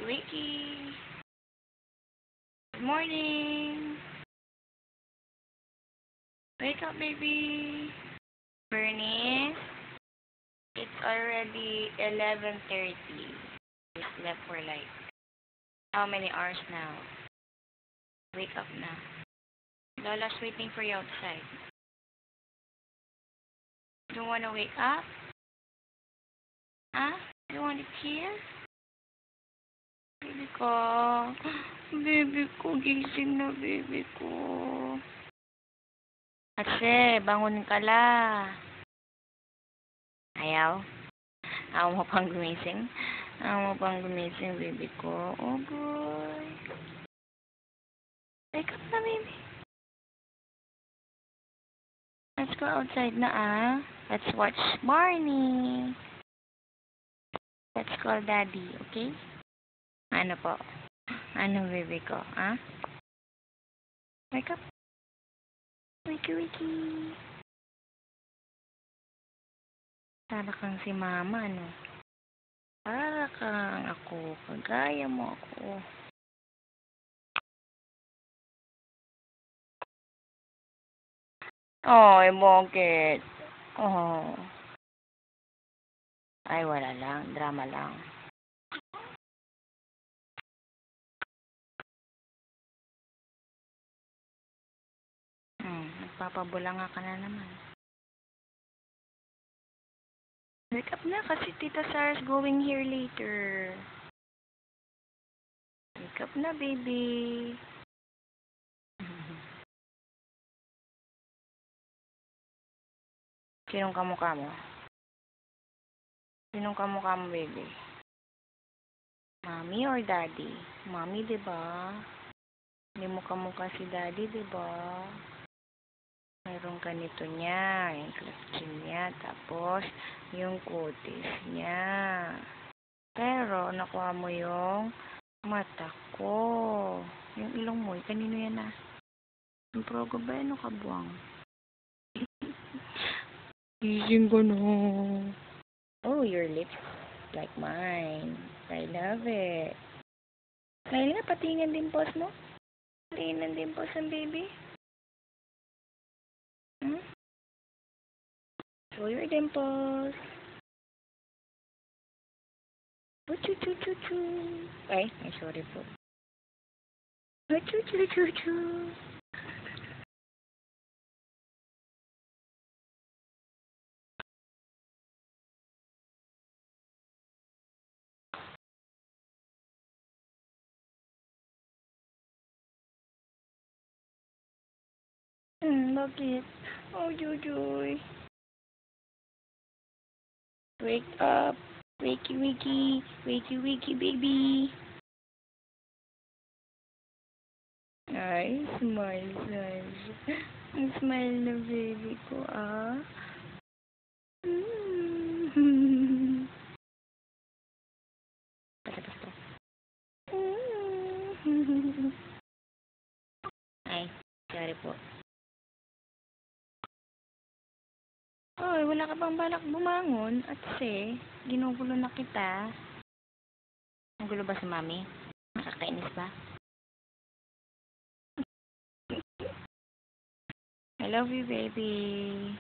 Wakey. Good morning. Wake up, baby. Bernice, it's already 11:30. You slept for like how many hours now? Wake up na. Lola's waiting for you outside. Don't wanna wake up? Huh? You want it here? Baby ko. Baby ko, gising na baby ko. Ate, bangon ka la. Ayaw? Ayaw mo pang gumising? Ayaw mo pang gumising, baby ko? Oh, boy. Wake up na, baby. Let's go outside na, ah. Let's watch Barney. Let's call Daddy, okay? Ano po? Ano, baby ko, ah? Wake up. Wakey, wakey. Para kang si Mama, no? Para kang ako. Kagaya mo ako. Ay, bakit? Oh. Ay, wala lang. Drama lang. Nagpapabulanga ka na naman. Wake up na kasi Tita Sarah's going here later. Wake up na, baby. Sinong kamukha mo? Sinong kamukha mo, baby? Mommy or Daddy? Mommy, diba? Hindi mo kamukha si Daddy, diba? Mayroong ganito niya, yung clutchin niya, tapos yung kutis niya. Pero, nakuha mo yung mata ko. Yung ilong mo, kanino yan ah? Yung progo ba yan o kabuang? Gising ko na. Oh, your lips like mine. I love it. Kaya na, patingin din pos mo. Patingin din pos ang baby. Show your dimples. Oh, choo choo choo choo. Ay, sorry po. Oh, choo choo choo choo. Bakit? Oh, Jojoy. Wake up. Wakey, wakey. Wakey, wakey, baby. Ay, smile, smile. Ang smile na baby ko, ah. Ay, sorry po. Oy, wala ka bang balak bumangon? At ginugulo na kita. Nagulo ba si Mami? Nakakainis ba? I love you, baby.